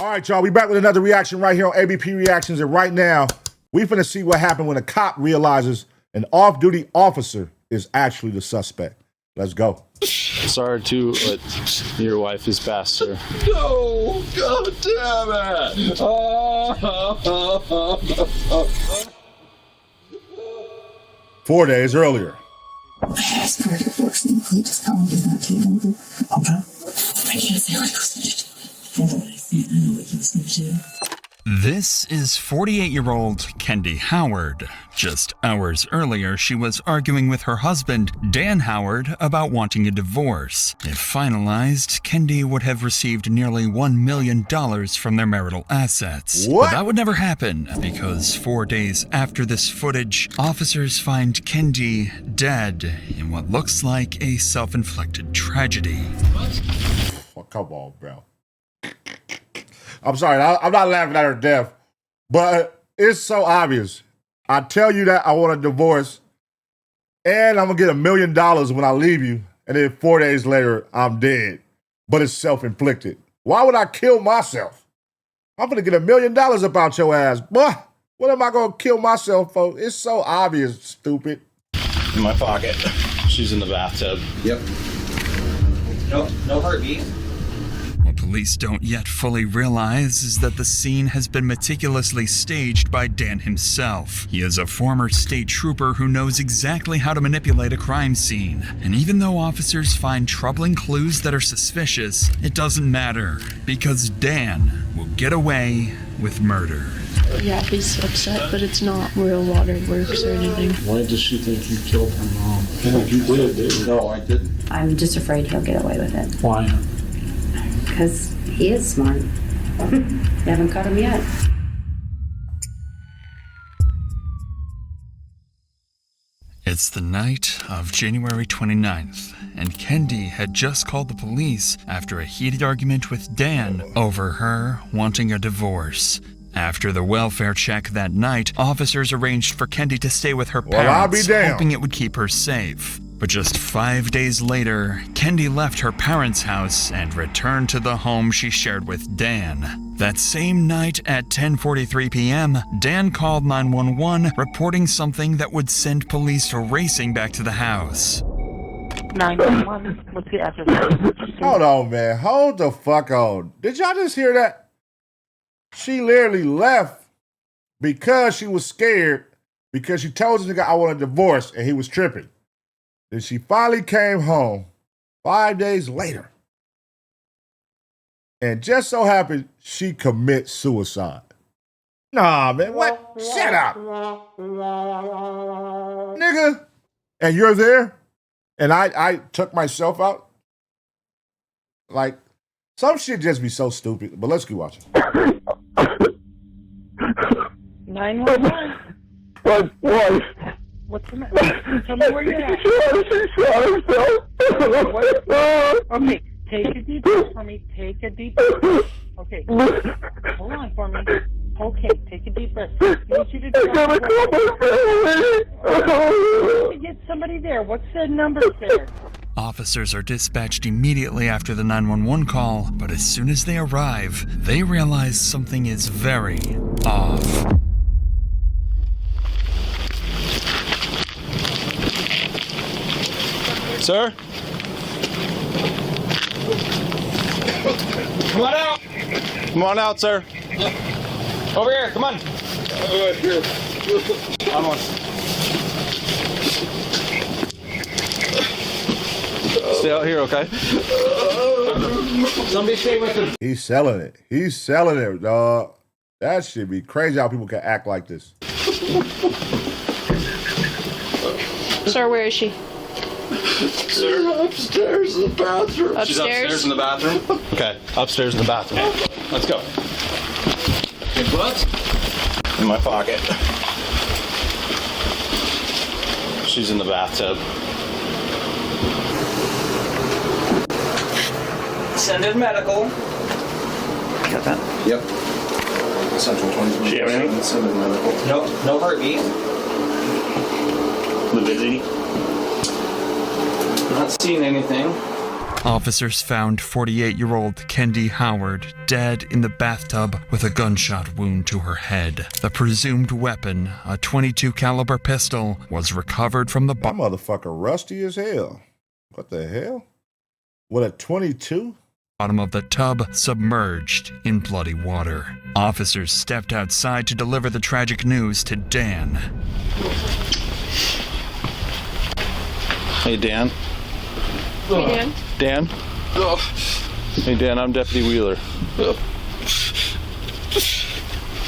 All right, y'all, we back with another reaction right here on ABP Reactions, and right now, we finna see what happened when a cop realizes an off-duty officer is actually the suspect. Let's go. Sorry to let your wife is passed, sir. No, God damn it! 4 days earlier. I asked for a divorce and he just told me he's not taking over. Okay. I can't say what he was going to do. I know what I said. I know what he was going to do. This is 48-year-old Kendi Howard. Just hours earlier, she was arguing with her husband, Dan Howard, about wanting a divorce. If finalized, Kendi would have received nearly $1 million from their marital assets. What? But that would never happen, because 4 days after this footage, officers find Kendi dead in what looks like a self-inflicted tragedy. Oh, come on, bro. I'm sorry, I'm not laughing at her death, but it's so obvious. I tell you that I want a divorce, and I'm gonna get $1 million when I leave you, and then 4 days later, I'm dead. But it's self-inflicted. Why would I kill myself? I'm gonna get $1 million about your ass. Boy, what am I gonna kill myself for? It's so obvious, stupid. In my pocket. She's in the bathtub. Yep. No heartbeat. What police don't yet fully realize is that the scene has been meticulously staged by Dan himself. He is a former state trooper who knows exactly how to manipulate a crime scene. And even though officers find troubling clues that are suspicious, it doesn't matter, because Dan will get away with murder. Yeah, he's upset, but it's not real waterworks or anything. Why does she think you killed her mom? Yeah, you did, dude. No, I didn't. I'm just afraid he'll get away with it. Why? Because he is smart. You haven't caught him yet. It's the night of January 29th, and Kendi had just called the police after a heated argument with Dan over her wanting a divorce. After the welfare check that night, officers arranged for Kendi to stay with her Well, I'll be parents, damned. hoping it would keep her safe. But just 5 days later, Kendi left her parents' house and returned to the home she shared with Dan. That same night at 10:43 p.m., Dan called 911, reporting something that would send police racing back to the house. 911, what's the address? Hold on, man. Hold the fuck on. Did y'all just hear that? She literally left because she was scared, because she told the nigga I want a divorce and he was tripping. Then she finally came home 5 days later. And just so happened, she commits suicide. Nah, man, what? Shut up. Nigga. And you're there? And I took myself out? Like, some shit just be so stupid. But let's keep watching. 911. What? What's the matter? Tell me where you're at. She shot herself. Okay, take a deep breath for me. Take a deep breath. Okay, hold on for me. Okay, take a deep breath. I need you to I gotta call my family. get somebody there. What's the number there? Officers are dispatched immediately after the 911 call, but as soon as they arrive, they realize something is very off. Sir? Come on out! Come on out, sir. Over here, come on. Come on. Stay out here, okay? Somebody stay with him. He's selling it. He's selling it, dog. That should be crazy how people can act like this. Sir, where is she? Sir, upstairs in the bathroom. She's upstairs in the bathroom? Okay, upstairs in the bathroom. Let's go. Your gloves? In my pocket. She's in the bathtub. Send in medical. Got that? Yep. Central 24. She have anything? Send in medical. Nope, no heartbeat. Lividity? Not seeing anything. Officers found 48-year-old Kendi Howard dead in the bathtub with a gunshot wound to her head. The presumed weapon, a .22 caliber pistol, was recovered from the That motherfucker rusty as hell. What the hell? What, a 22? bottom of the tub, submerged in bloody water. Officers stepped outside to deliver the tragic news to Dan. Hey, Dan. Hey, Dan. Dan? Hey, Dan, I'm Deputy Wheeler.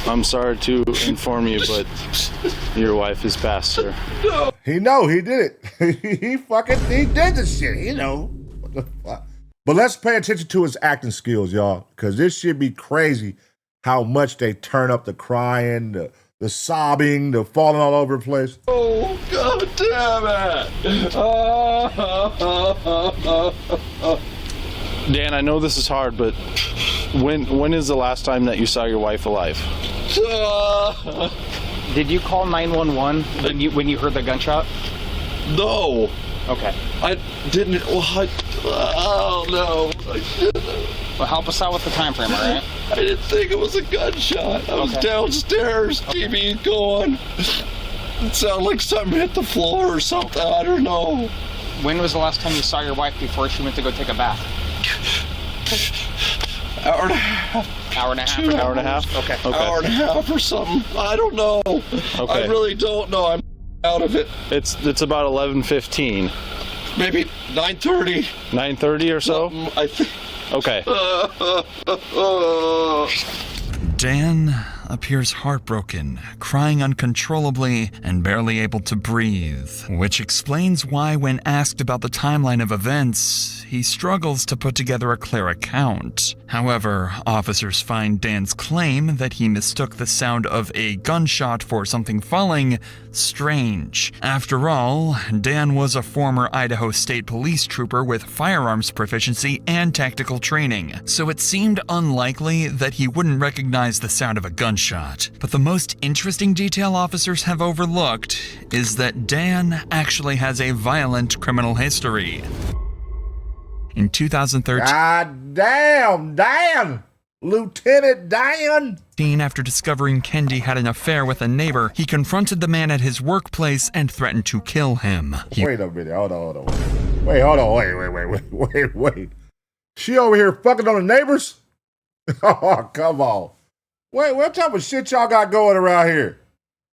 I'm sorry to inform you, but your wife is passed, sir. He know, he did it. he did the shit, he know. What the fuck? But let's pay attention to his acting skills, y'all, because this should be crazy how much they turn up the crying, the sobbing, the falling all over the place. Oh, God damn it! Dan, I know this is hard, but when is the last time that you saw your wife alive? Did you call 911 when you heard the gunshot? No. Okay. I didn't. Oh, no. I didn't. Well, help us out with the time frame, all right? I didn't think it was a gunshot. I was downstairs, TV going. It sounded like something hit the floor or something. I don't know. When was the last time you saw your wife before she went to go take a bath? Hour and a half. Hour and a half? Hour and a half? Okay. Hour and a half or something. I don't know. Okay. I really don't know. I'm out of it. It's about 11:15. Maybe 9:30. 9:30 or so? I think. Okay. Dan appears heartbroken, crying uncontrollably and barely able to breathe, which explains why when asked about the timeline of events, he struggles to put together a clear account. However, officers find Dan's claim that he mistook the sound of a gunshot for something falling strange. After all, Dan was a former Idaho State Police trooper with firearms proficiency and tactical training, so it seemed unlikely that he wouldn't recognize the sound of a gunshot. But the most interesting detail officers have overlooked is that Dan actually has a violent criminal history. In 2013, God damn, Dan! Lieutenant Dan! after discovering Kendi had an affair with a neighbor, he confronted the man at his workplace and threatened to kill him. Wait a minute, hold on. Wait. She over here fucking on the neighbors? Oh, come on. Wait, what type of shit y'all got going around here?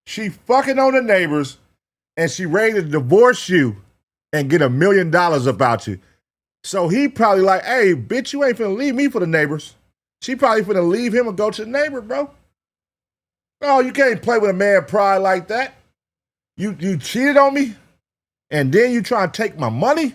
She fucking on the neighbors, and she ready to divorce you and get $1 million about you. So he probably like, hey, bitch, you ain't finna leave me for the neighbors. She probably finna leave him and go to the neighbor, bro. Oh, you can't play with a man pride like that. You cheated on me, and then you try to take my money?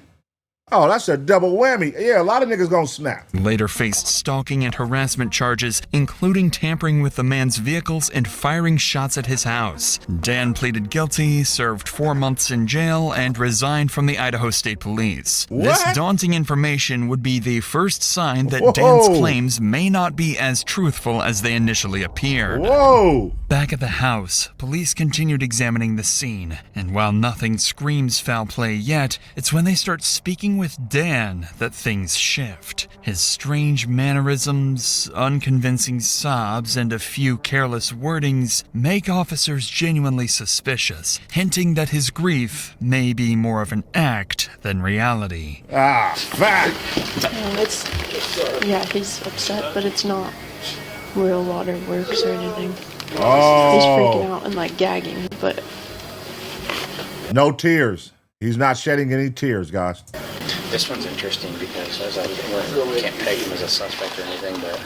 Oh, that's a double whammy. Yeah, a lot of niggas gonna snap. Later faced stalking and harassment charges, including tampering with the man's vehicles and firing shots at his house. Dan pleaded guilty, served 4 months in jail, and resigned from the Idaho State Police. What? This daunting information would be the first sign that Dan's claims may not be as truthful as they initially appeared. Whoa! Back at the house, police continued examining the scene, and while nothing screams foul play yet, it's when they start speaking with Dan that things shift. His strange mannerisms, unconvincing sobs, and a few careless wordings make officers genuinely suspicious, hinting that his grief may be more of an act than reality. Ah, fuck! He's upset, but it's not real waterworks or anything. Oh. He's freaking out and like gagging, but no tears. He's not shedding any tears, guys. This one's interesting because as I can't peg him as a suspect or anything, but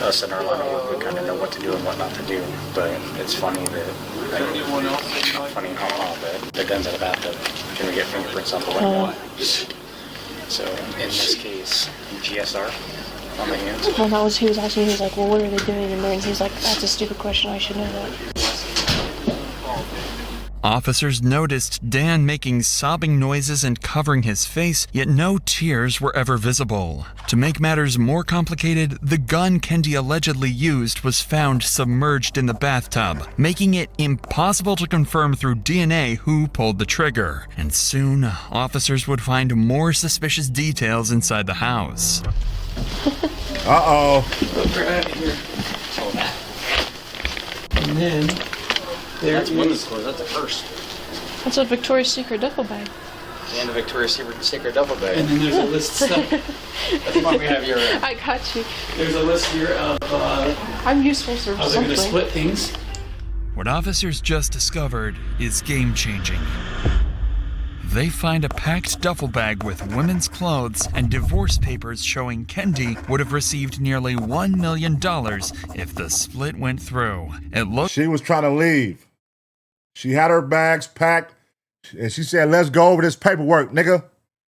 us in our line of work, we kind of know what to do and what not to do. But it's funny that the gun's in the bathtub. Can we get fingerprints on the window? So in this case, GSR on the hands. well, that was he was asking. He was like, "Well, what are they doing in there?" And he was like, "That's a stupid question. I should know that." Officers noticed Dan making sobbing noises and covering his face, yet no tears were ever visible. To make matters more complicated, the gun Kendi allegedly used was found submerged in the bathtub, making it impossible to confirm through DNA who pulled the trigger. And soon, officers would find more suspicious details inside the house. Uh-oh. We're out of here. And then That's women's clothes. That's a purse. That's a Victoria's Secret duffel bag. And a Victoria's Secret duffel bag. And then there's a list of stuff. That's why we have your. I got you. There's a list here of I'm useful for how they're going to something. split things. What officers just discovered is game-changing. They find a packed duffel bag with women's clothes and divorce papers showing Kendi would have received nearly $1 million if the split went through. It looked She was trying to leave. She had her bags packed, and she said, let's go over this paperwork, nigga.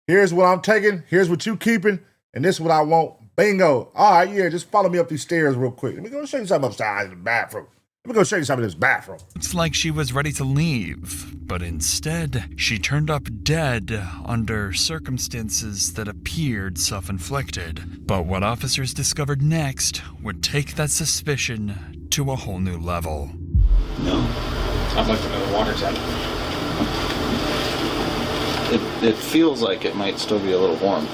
Here's what I'm taking, here's what you keeping, and this is what I want. Bingo. All right, yeah, just follow me up these stairs real quick. Let me go show you something upstairs in the bathroom. Let me go show you something in this bathroom. It's like she was ready to leave, but instead, she turned up dead under circumstances that appeared self-inflicted. But what officers discovered next would take that suspicion to a whole new level. No. I've looked into the water temp. It feels like it might still be a little warm.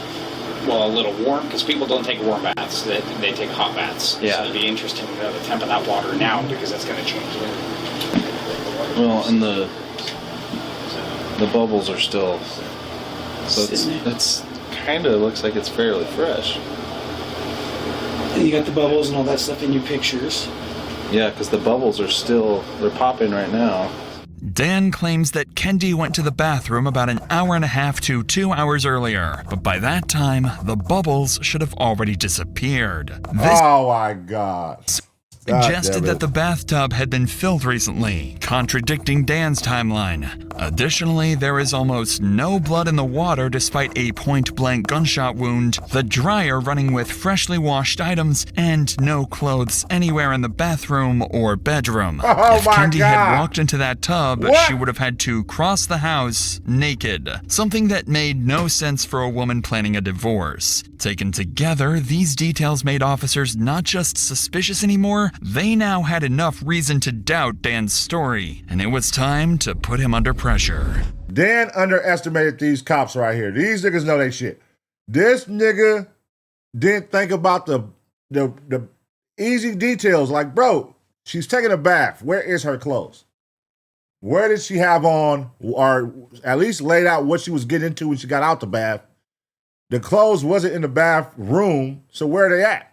Well, a little warm, because people don't take warm baths. They take hot baths. Yeah. So it'd be interesting to know the temp of that water now, because that's going to change it. Well, and the bubbles are still, so it's kind of looks like it's fairly fresh. And you got the bubbles and all that stuff in your pictures. Yeah, because the bubbles are still, they're popping right now. Dan claims that Kendi went to the bathroom about an hour and a half to 2 hours earlier, but by that time, the bubbles should have already disappeared. This Oh my God. suggested that the bathtub had been filled recently, contradicting Dan's timeline. Additionally, there is almost no blood in the water despite a point-blank gunshot wound, the dryer running with freshly washed items, and no clothes anywhere in the bathroom or bedroom. Oh if my Kendi God. had walked into that tub, What? she would have had to cross the house naked, something that made no sense for a woman planning a divorce. Taken together, these details made officers not just suspicious anymore, they now had enough reason to doubt Dan's story, and it was time to put him under pressure. Dan underestimated these cops right here. These niggas know they shit. This nigga didn't think about the easy details. Like, bro, she's taking a bath. Where is her clothes? Where did she have on, or at least laid out what she was getting into when she got out the bath? The clothes wasn't in the bathroom, so where are they at?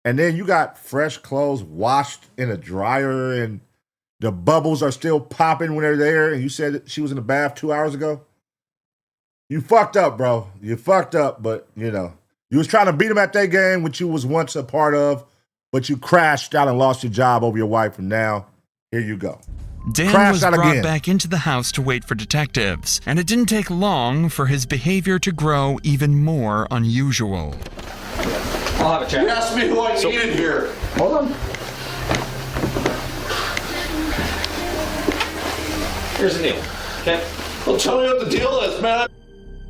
And then you got fresh clothes washed in a dryer, and the bubbles are still popping when they're there, and you said that she was in the bath 2 hours ago? You fucked up, bro. You fucked up, but, you know. You was trying to beat them at that game, which you was once a part of, but you crashed out and lost your job over your wife, and now, here you go. Dan Crashed was out brought again. back into the house to wait for detectives, and it didn't take long for his behavior to grow even more unusual. I'll have a chat. You asked me who I needed here. Hold on. Here's the deal. Okay? I'll tell you what the deal is, man.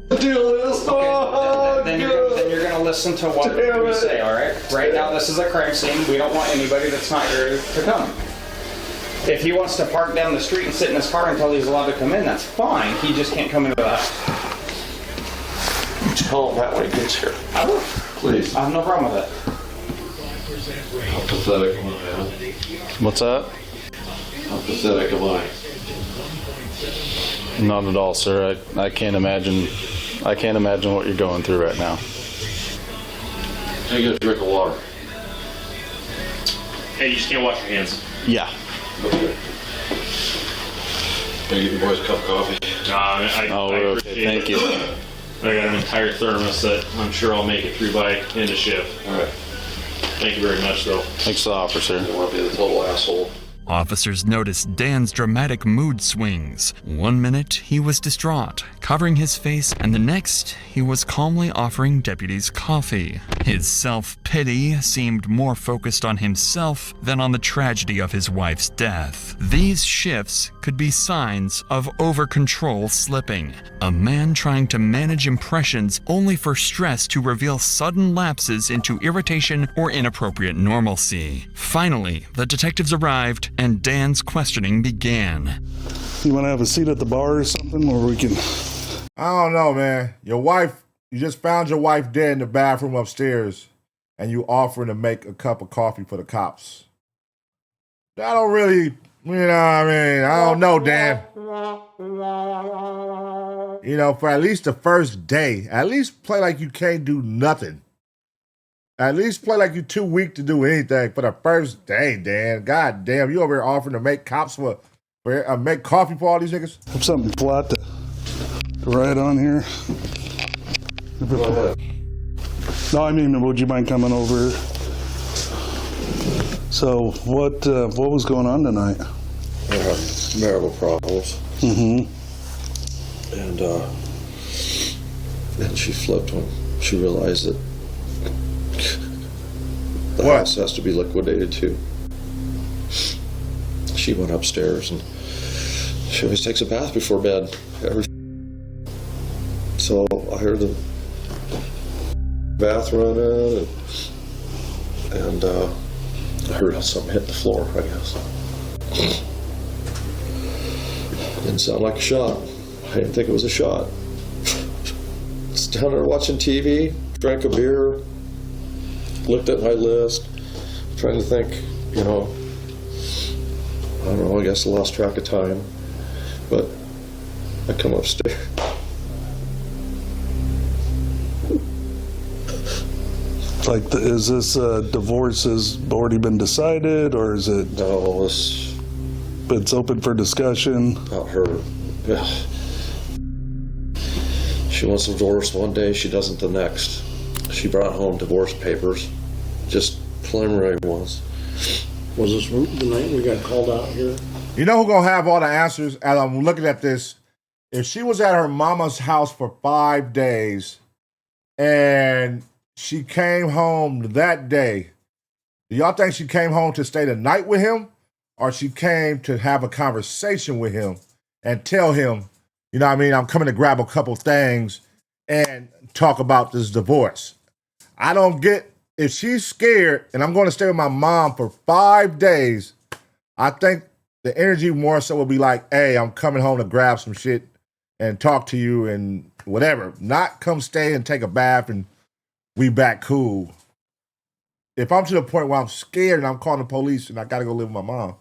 The deal is. Oh, Then you're going to listen to what Damn we it. say, all right? Right now, this is a crime scene. We don't want anybody that's not here to come. If he wants to park down the street and sit in his car until he's allowed to come in, that's fine. He just can't come into the house. Tell him that when he gets here. I will. Please. I have no problem with that. How pathetic am I, man? What's that? How pathetic am I? Not at all, sir. I can't imagine what you're going through right now. Take a drink of water. Hey, you just can't wash your hands. Yeah. Okay. Can I get the boys a cup of coffee? Oh, we're okay. appreciate Thank it. you. I got an entire thermos that I'm sure I'll make it through by end of shift. All right. Thank you very much, though. Thanks for the offer, sir. I don't want to be the total asshole. Officers noticed Dan's dramatic mood swings. One minute, he was distraught, covering his face, and the next, he was calmly offering deputies coffee. His self-pity seemed more focused on himself than on the tragedy of his wife's death. These shifts could be signs of over-control slipping. A man trying to manage impressions only for stress to reveal sudden lapses into irritation or inappropriate normalcy. Finally, the detectives arrived and Dan's questioning began. You want to have a seat at the bar or something where we can... I don't know, man. You just found your wife dead in the bathroom upstairs and you offering to make a cup of coffee for the cops. That don't really, you know what I mean? I don't know, Dan. You know, for at least the first day, at least play like you can't do nothing. At least play like you're too weak to do anything for the first day, Dan. God damn, you over here offering to make cops make coffee for all these niggas? Have something flat to write on here. No, I mean, would you mind coming over? So, what was going on tonight? I had marital problems. Mm-hmm. And she flipped when she realized that the house has to be liquidated too. She went upstairs and she always takes a bath before bed. So I heard the bath running and I heard something hit the floor, I guess. Didn't sound like a shot. I didn't think it was a shot. Was down there watching TV, drank a beer, looked at my list, trying to think, you know, I don't know, I guess I lost track of time. But I come upstairs. Like, is this divorce has already been decided, or is it? No, it's open for discussion. About her. Yeah. She wants a divorce one day, she doesn't the next. She brought home divorce papers, just preliminary ones. Was this the night we got called out here? You know who's gonna have all the answers as I'm looking at this? If she was at her mama's house for 5 days and she came home that day, do y'all think she came home to stay the night with him? Or she came to have a conversation with him and tell him, you know what I mean, I'm coming to grab a couple things and talk about this divorce. I don't get, if she's scared and I'm going to stay with my mom for 5 days, I think the energy more so will be like, hey, I'm coming home to grab some shit and talk to you and whatever. Not come stay and take a bath and we back cool. If I'm to the point where I'm scared and I'm calling the police and I got to go live with my mom,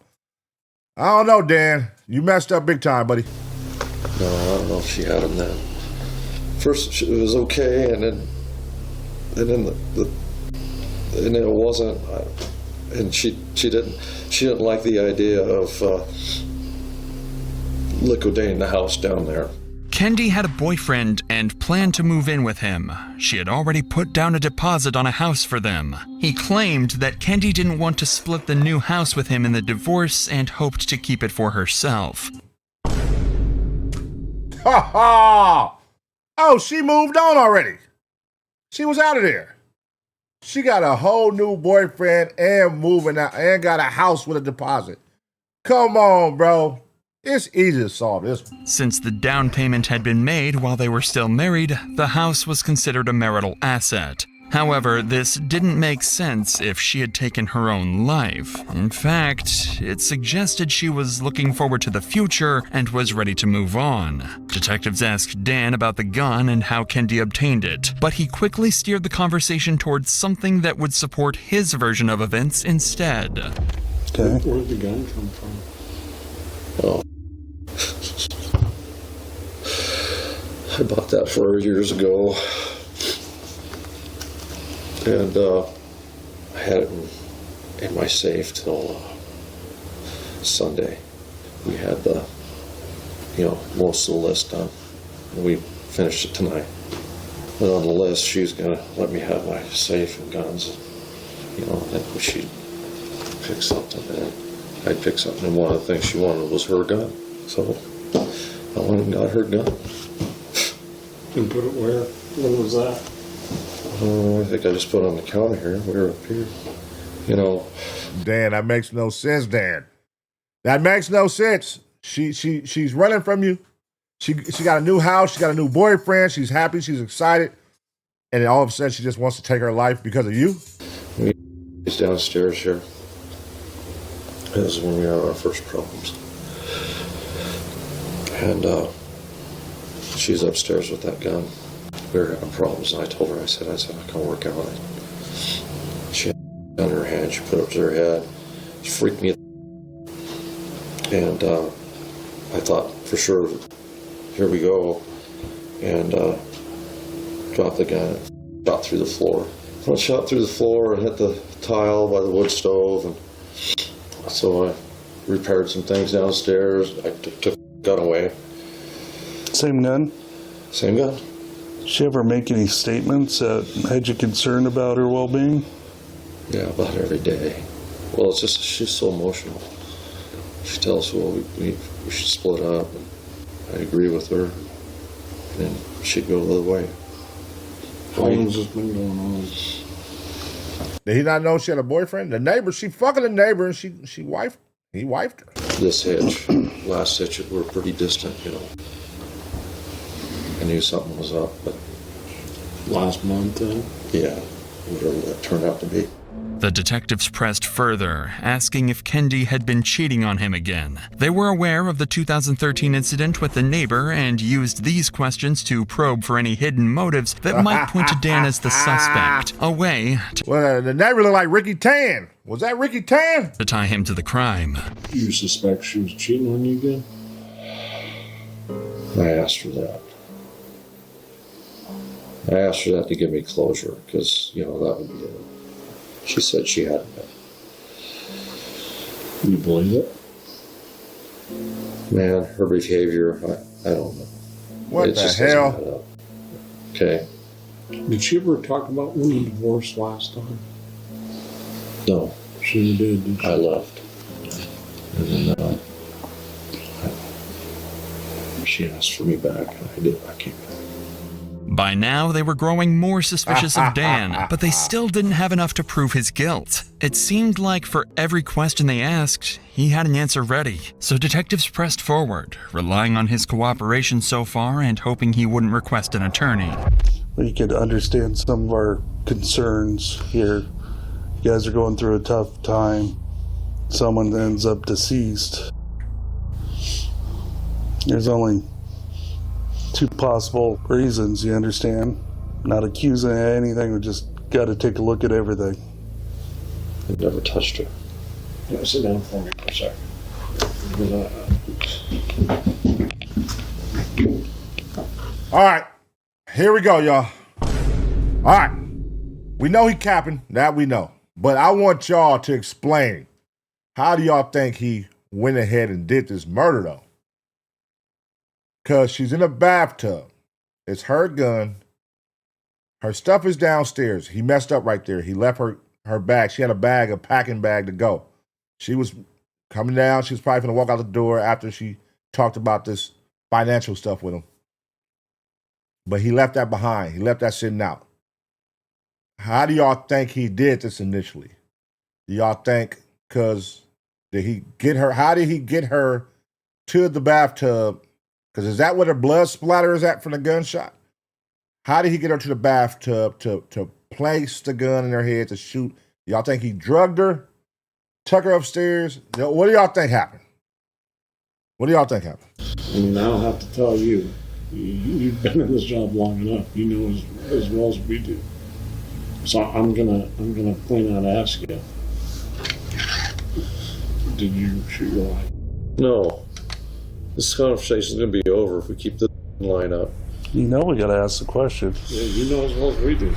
I don't know, Dan. You messed up big time, buddy. No, I don't know if she had him then. First, it was okay, and then it wasn't. And she didn't like the idea of liquidating the house down there. Kendi had a boyfriend and planned to move in with him. She had already put down a deposit on a house for them. He claimed that Kendi didn't want to split the new house with him in the divorce and hoped to keep it for herself. Ha ha! Oh, she moved on already. She was out of there. She got a whole new boyfriend and moving out and got a house with a deposit. Come on, bro. It's easy to solve this. Since the down payment had been made while they were still married, the house was considered a marital asset. However, this didn't make sense if she had taken her own life. In fact, it suggested she was looking forward to the future and was ready to move on. Detectives asked Dan about the gun and how Kendi obtained it, but he quickly steered the conversation towards something that would support his version of events instead. Okay. Where'd the gun come from? Oh. I bought that for her years ago. And I had it in my safe till Sunday. We had most of the list done. And we finished it tonight. But on the list, she's gonna let me have my safe and guns. And, then she pick something in. I'd pick something, and one of the things she wanted was her gun. So I went and got her gun. And put it where? When was that? I think I just put it on the counter here. We were up here. You know. Dan, that makes no sense, Dan. That makes no sense. She's running from you. She got a new house. She got a new boyfriend. She's happy. She's excited. And then all of a sudden, she just wants to take her life because of you? He's downstairs here. This is when we had our first problems. And she's upstairs with that gun. We were having problems, and I told her, I said, I can't work out. She had a gun in her hand. She put it up to her head. She freaked me out. And I thought, for sure, here we go. And dropped the gun, shot through the floor. I shot through the floor and hit the tile by the wood stove. And so I repaired some things downstairs. I took the gun away. Same gun? Same gun. Did she ever make any statements that had you concerned about her well-being? Yeah, about every day. Well, it's just, she's so emotional. She tells us, well, we should split up. And I agree with her. And she'd go the other way. How long has this been going on? Did he not know she had a boyfriend? The neighbor, she fucking the neighbor, and he wifed her. This hitch, last hitch, we're pretty distant, you know. I knew something was up, but... Last month, then? Yeah, whatever that turned out to be. The detectives pressed further, asking if Kendi had been cheating on him again. They were aware of the 2013 incident with the neighbor and used these questions to probe for any hidden motives that might point to Dan as the suspect. A way Well, the neighbor looked like Ricky Tan. Was that Ricky Tan? to tie him to the crime. You suspect she was cheating on you again? I asked her that. I asked her that to give me closure, because, you know, that would be it. She said she hadn't been. You believe it? Man, her behavior, I don't know. What It the just doesn't hell? add up. Okay. Did she ever talk about winning a divorce last time? No. She did, didn't she? I left. And then she asked for me back, and I did. I came back. By now, they were growing more suspicious of Dan, but they still didn't have enough to prove his guilt. It seemed like for every question they asked, he had an answer ready. So detectives pressed forward, relying on his cooperation so far and hoping he wouldn't request an attorney. We could understand some of our concerns here. You guys are going through a tough time. Someone ends up deceased. There's only two possible reasons, you understand? Not accusing anything, we just got to take a look at everything. I never touched her. Yeah, sit down for me for a second. All right, here we go, y'all. All right, we know he capping, that we know. But I want y'all to explain, how do y'all think he went ahead and did this murder, though? Because she's in a bathtub. It's her gun. Her stuff is downstairs. He messed up right there. He left her bag. She had a packing bag to go. She was coming down. She was probably going to walk out the door after she talked about this financial stuff with him. But he left that behind. He left that sitting out. How do y'all think he did this initially? Do y'all think, because did he get her? How did he get her to the bathtub? Because is that where the blood splatter is at from the gunshot? How did he get her to the bathtub to place the gun in her head to shoot? Y'all think he drugged her, took her upstairs? What do y'all think happened? What do y'all think happened? I mean, I don't have to tell you. You've been in this job long enough. You know as well as we do. So I'm gonna point out, ask you. Did you shoot your wife? No. This conversation is going to be over if we keep this line up. You know we got to ask the question. Yeah, you know as well as we do.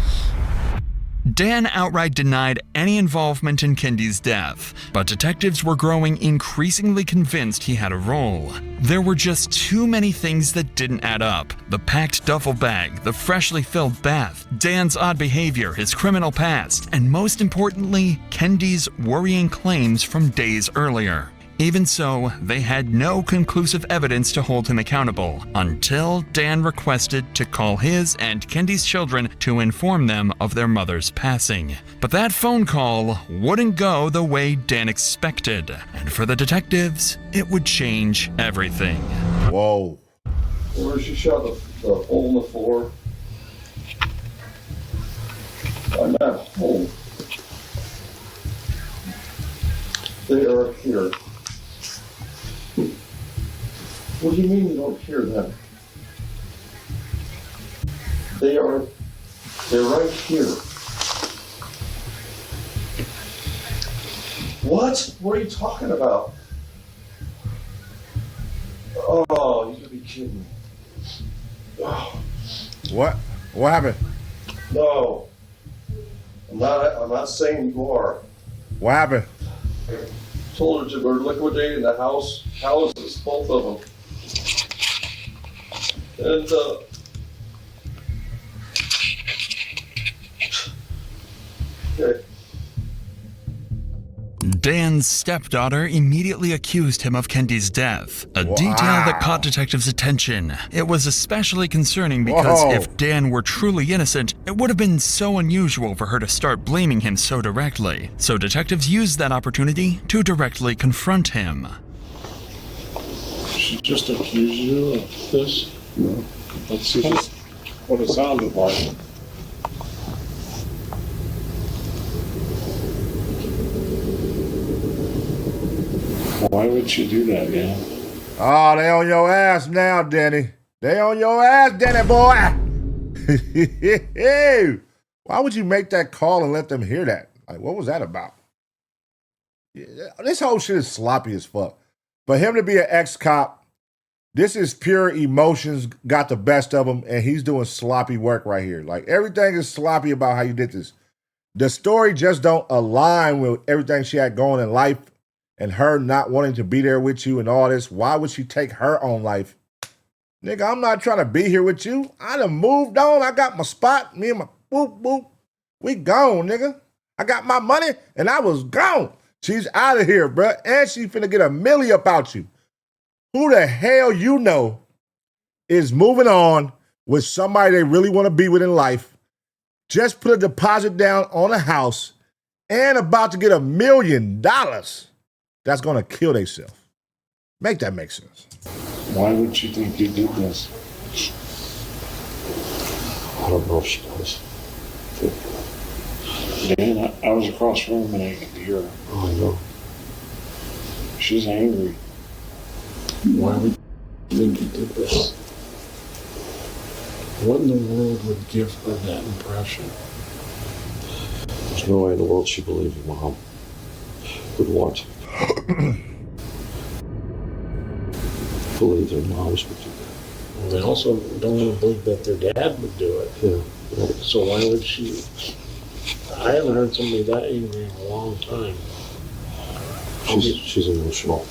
Dan outright denied any involvement in Kendi's death, but detectives were growing increasingly convinced he had a role. There were just too many things that didn't add up. The packed duffel bag, the freshly filled bath, Dan's odd behavior, his criminal past, and most importantly, Kendi's worrying claims from days earlier. Even so, they had no conclusive evidence to hold him accountable until Dan requested to call his and Kendi's children to inform them of their mother's passing. But that phone call wouldn't go the way Dan expected, and for the detectives, it would change everything. Whoa. Where she shot the hole in the floor. I'm at home. They are here. What do you mean you don't hear them? They're right here. What? What are you talking about? Oh, you gotta be kidding me. Oh. What? What happened? No. I'm not saying you are. What happened? Told her we're liquidating the houses, both of them. And okay. Dan's stepdaughter immediately accused him of Kendi's death, a detail that caught detectives' attention. It was especially concerning because if Dan were truly innocent, it would have been so unusual for her to start blaming him so directly. So detectives used that opportunity to directly confront him. She just accused you of this? No. Let's see what it sounded like. Why would she do that, Dan? Oh, they on your ass now, Danny. They on your ass, Danny boy. Why would you make that call and let them hear that? Like, what was that about? This whole shit is sloppy as fuck. For him to be an ex-cop, this is pure emotions got the best of him, and he's doing sloppy work right here. Like, everything is sloppy about how you did this. The story just don't align with everything she had going in life and her not wanting to be there with you and all this. Why would she take her own life? Nigga, I'm not trying to be here with you. I done moved on. I got my spot. Me and my boop, boop. We gone, nigga. I got my money, and I was gone. She's out of here, bruh. And she finna get $1 million about you. Who the hell you know is moving on with somebody they really want to be with in life, just put a deposit down on a house, and about to get $1 million that's going to kill themselves? Make that make sense. Why would you think you did this? I don't know if she does. Dan, I was across the room and I could hear her. Oh, I know. She's angry. Why would you think you did this? What in the world would give her that impression? There's no way in the world she believed your mom would want to believe their moms would do that. Well, they also don't want to believe that their dad would do it. Yeah. So why would she? I haven't heard somebody that angry in a long time. She's emotional.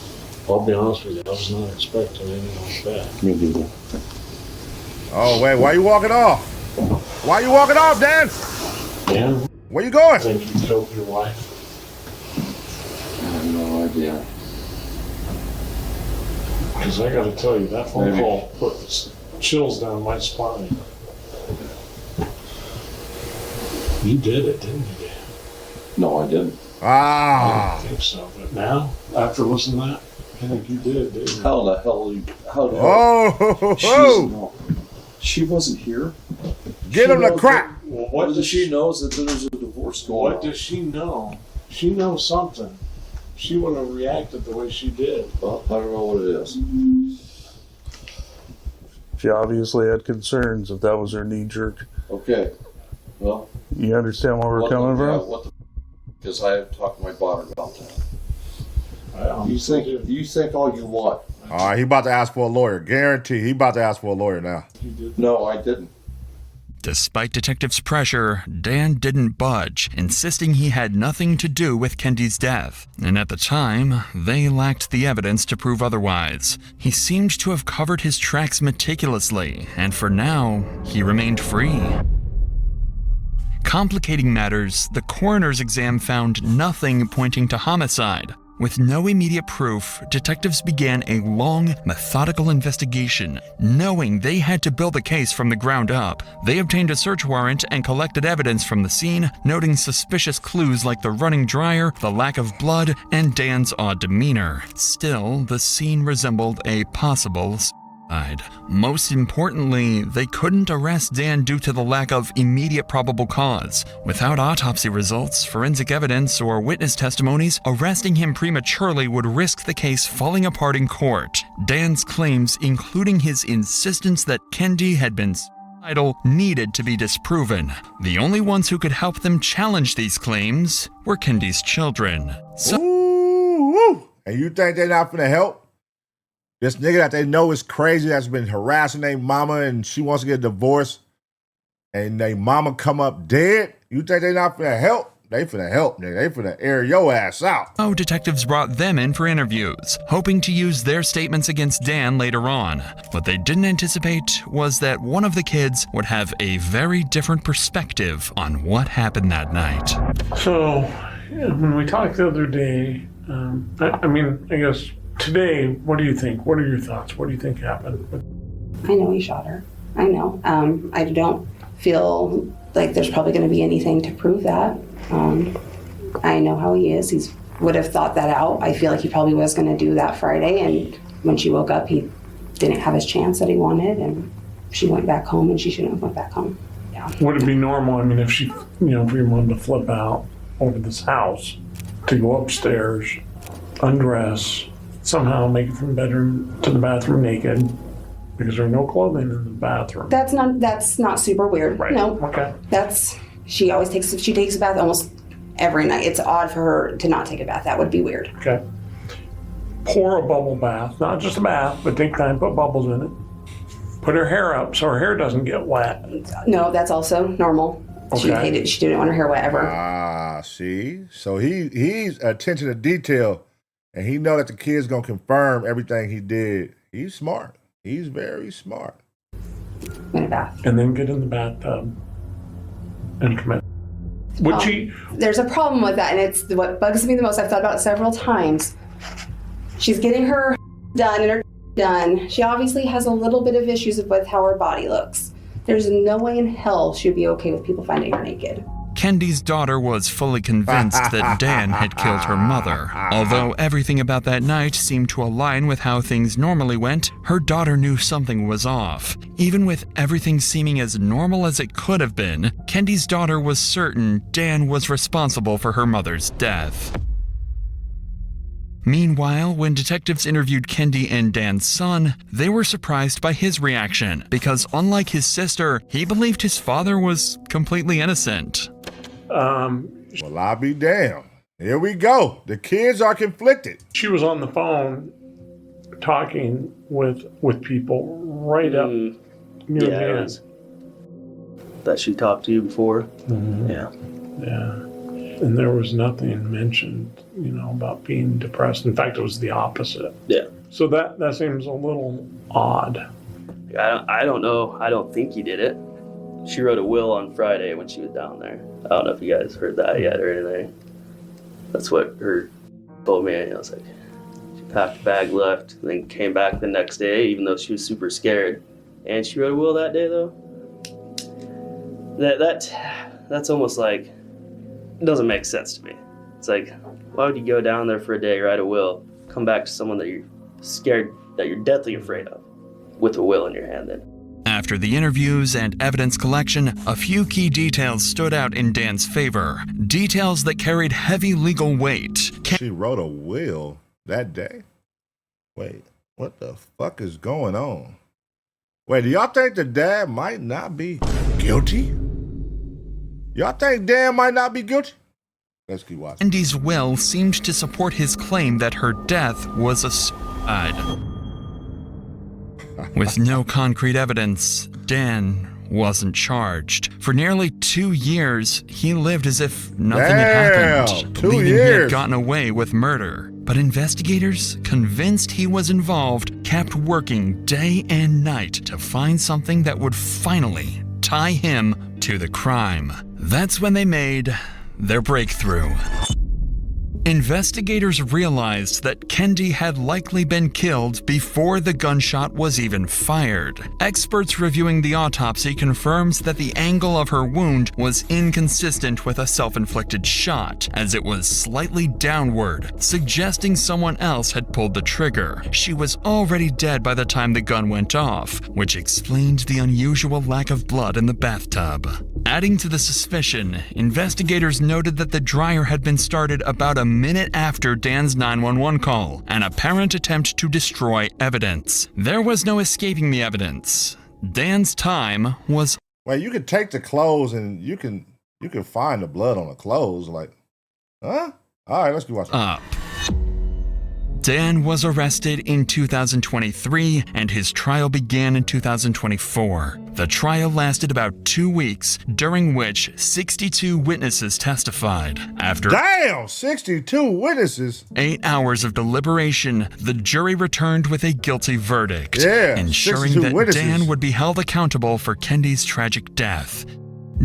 I'll be honest with you, I was not expecting anything like that. Me neither. Oh, wait, why you walking off? Why you walking off, Dan? Dan? Where you going? I think you killed your wife. I have no idea. Because I gotta tell you, that phone call put chills down my spine. You did it, didn't you, Dan? No, I didn't. Ah. I didn't think so, but now, after listening to that, I think you did, didn't you? How the hell are you? How the hell? Oh, she wasn't here. Get him the crack. Well, What does she knows that there's a divorce going on? What does she know? She knows something. She wouldn't have reacted the way she did. Well, I don't know what it is. She obviously had concerns if that was her knee jerk. Okay. Well, you understand where we're coming from? Because I have talked to my daughter about that. You think all you want. All right, he about to ask for a lawyer. Guarantee he about to ask for a lawyer now. No, I didn't. Despite detectives' pressure, Dan didn't budge, insisting he had nothing to do with Kendi's death. And at the time, they lacked the evidence to prove otherwise. He seemed to have covered his tracks meticulously, and for now, he remained free. Complicating matters, the coroner's exam found nothing pointing to homicide. With no immediate proof, detectives began a long, methodical investigation. Knowing they had to build the case from the ground up, they obtained a search warrant and collected evidence from the scene, noting suspicious clues like the running dryer, the lack of blood, and Dan's odd demeanor. Still, the scene resembled a possible suicide. Most importantly, they couldn't arrest Dan due to the lack of immediate probable cause. Without autopsy results, forensic evidence, or witness testimonies, arresting him prematurely would risk the case falling apart in court. Dan's claims, including his insistence that Kendi had been suicidal, needed to be disproven. The only ones who could help them challenge these claims were Kendi's children. Ooh, and you think they're not gonna help? This nigga that they know is crazy that's been harassing their mama and she wants to get a divorce and their mama come up dead? You think they not finna help? They finna help, nigga. They finna air your ass out. So detectives brought them in for interviews, hoping to use their statements against Dan later on. What they didn't anticipate was that one of the kids would have a very different perspective on what happened that night. So, when we talked the other day, I guess today, what do you think? What are your thoughts? What do you think happened? I know he shot her. I know. I don't feel like there's probably going to be anything to prove that. I know how he is. He would have thought that out. I feel like he probably was going to do that Friday, and when she woke up, he didn't have his chance that he wanted, and she went back home, and she shouldn't have went back home. Yeah. Would it be normal? I mean, if she, if we wanted to flip out over this house, to go upstairs, undress, somehow make it from the bedroom to the bathroom naked, because there are no clothing in the bathroom. That's not super weird. Right. No. Okay. She takes a bath almost every night. It's odd for her to not take a bath. That would be weird. Okay. Pour a bubble bath, not just a bath, but take time, put bubbles in it. Put her hair up so her hair doesn't get wet. No, that's also normal. Okay. She didn't want her hair wet ever. See? So he's attention to detail, and he know that the kid's gonna confirm everything he did. He's smart. He's very smart. In a bath. And then get in the bathtub and commit. There's a problem with that, and it's what bugs me the most. I've thought about it several times. She's getting her done and her done. She obviously has a little bit of issues with how her body looks. There's no way in hell she'd be okay with people finding her naked. Kendi's daughter was fully convinced that Dan had killed her mother. Although everything about that night seemed to align with how things normally went, her daughter knew something was off. Even with everything seeming as normal as it could have been, Kendi's daughter was certain Dan was responsible for her mother's death. Meanwhile, when detectives interviewed Kendi and Dan's son, they were surprised by his reaction, because unlike his sister, he believed his father was completely innocent. Well, I'll be damned. Here we go. The kids are conflicted. She was on the phone talking with people right up near the end. That she talked to you before? Mm-hmm. Yeah. And there was nothing mentioned, about being depressed. In fact, it was the opposite. Yeah. So that seems a little odd. I don't know. I don't think he did it. She wrote a will on Friday when she was down there. I don't know if you guys heard that yet or anything. That's what her told me. I was like, she packed a bag, left, and then came back the next day, even though she was super scared. And she wrote a will that day, though. That's almost like, it doesn't make sense to me. It's like, why would you go down there for a day, write a will, come back to someone that you're scared, that you're deathly afraid of, with a will in your hand then? After the interviews and evidence collection, a few key details stood out in Dan's favor. Details that carried heavy legal weight. She wrote a will that day? Wait, what the fuck is going on? Wait, do y'all think the dad might not be guilty? Y'all think Dan might not be guilty? Let's keep watching. Kendi's will seemed to support his claim that her death was a suicide. With no concrete evidence, Dan wasn't charged. For nearly 2 years, he lived as if nothing had happened, 2 believing he years. had gotten away with murder. But investigators, convinced he was involved, kept working day and night to find something that would finally tie him to the crime. That's when they made their breakthrough. Investigators realized that Kendi had likely been killed before the gunshot was even fired. Experts reviewing the autopsy confirms that the angle of her wound was inconsistent with a self-inflicted shot, as it was slightly downward, suggesting someone else had pulled the trigger. She was already dead by the time the gun went off, which explained the unusual lack of blood in the bathtub. Adding to the suspicion, investigators noted that the dryer had been started about a minute after Dan's 911 call, an apparent attempt to destroy evidence. There was no escaping the evidence. Dan's time was... Well, you can take the clothes and you can find the blood on the clothes. Like, huh? All right, let's keep watching. Up. Dan was arrested in 2023 and his trial began in 2024. The trial lasted about 2 weeks, during which 62 witnesses testified. After 62 witnesses. 8 hours of deliberation, the jury returned with a guilty verdict, ensuring that witnesses. Dan would be held accountable for Kendi's tragic death.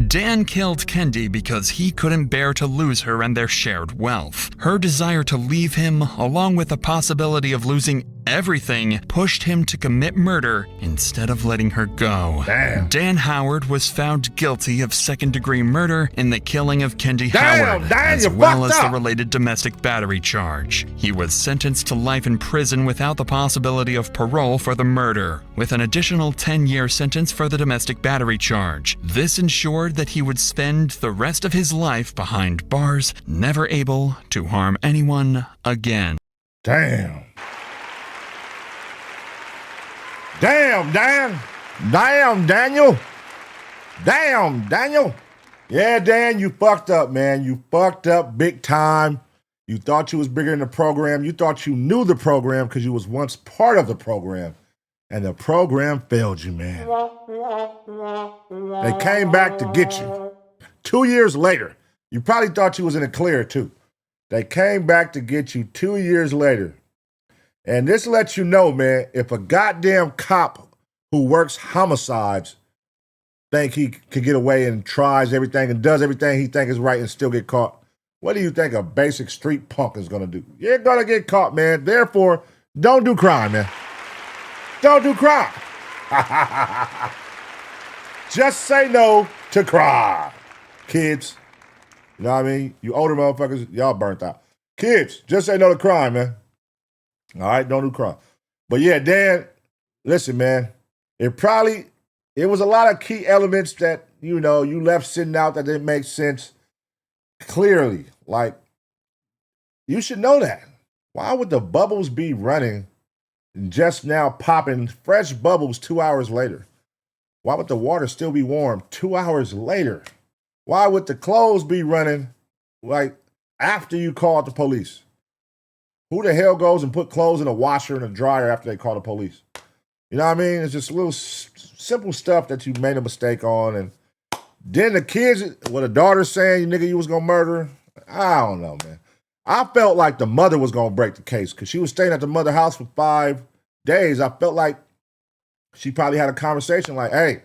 Dan killed Kendi because he couldn't bear to lose her and their shared wealth. Her desire to leave him, along with the possibility of losing everything, pushed him to commit murder instead of letting her go. Damn. Dan Howard was found guilty of second-degree murder in the killing of Kendi Howard, as well as the related domestic battery charge. He was sentenced to life in prison without the possibility of parole for the murder, with an additional 10-year sentence for the domestic battery charge. This ensured that he would spend the rest of his life behind bars, never able to harm anyone again. Damn. Damn, Dan. Damn, Daniel. Damn, Daniel. Yeah, Dan, you fucked up, man. You fucked up big time. You thought you was bigger than the program. You thought you knew the program because you was once part of the program. And the program failed you, man. They came back to get you. 2 years later. You probably thought you was in the clear, too. They came back to get you 2 years later. And this lets you know, man, if a goddamn cop who works homicides think he could get away and tries everything and does everything he thinks is right and still get caught, what do you think a basic street punk is going to do? You're going to get caught, man. Therefore, don't do crime, man. Don't do crime. Just say no to crime, kids. You know what I mean? You older motherfuckers, y'all burnt out. Kids, just say no to crime, man. All right, don't do crime. But yeah, Dan, listen, man, it was a lot of key elements that, you know, you left sitting out that didn't make sense. Clearly, like, you should know that. Why would the bubbles be running just now popping fresh bubbles 2 hours later? Why would the water still be warm 2 hours later? Why would the clothes be running like after you called the police? Who the hell goes and put clothes in a washer and a dryer after they call the police? You know what I mean? It's just little simple stuff that you made a mistake on. And then the kids, what the daughter's saying, you nigga, you was going to murder her. I don't know, man. I felt like the mother was going to break the case because she was staying at the mother house for 5 days. I felt like she probably had a conversation like, hey,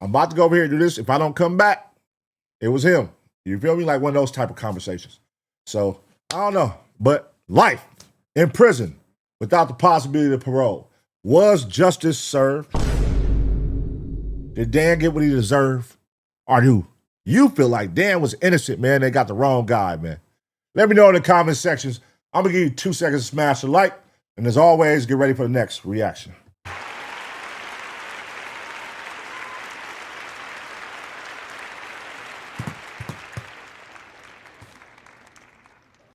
I'm about to go over here and do this. If I don't come back, it was him. You feel me? Like one of those type of conversations. So, I don't know. But life in prison without the possibility of parole. Was justice served? Did Dan get what he deserved? Or do you feel like Dan was innocent, man? They got the wrong guy, man. Let me know in the comment sections. I'm going to give you 2 seconds to smash the like. And as always, get ready for the next reaction.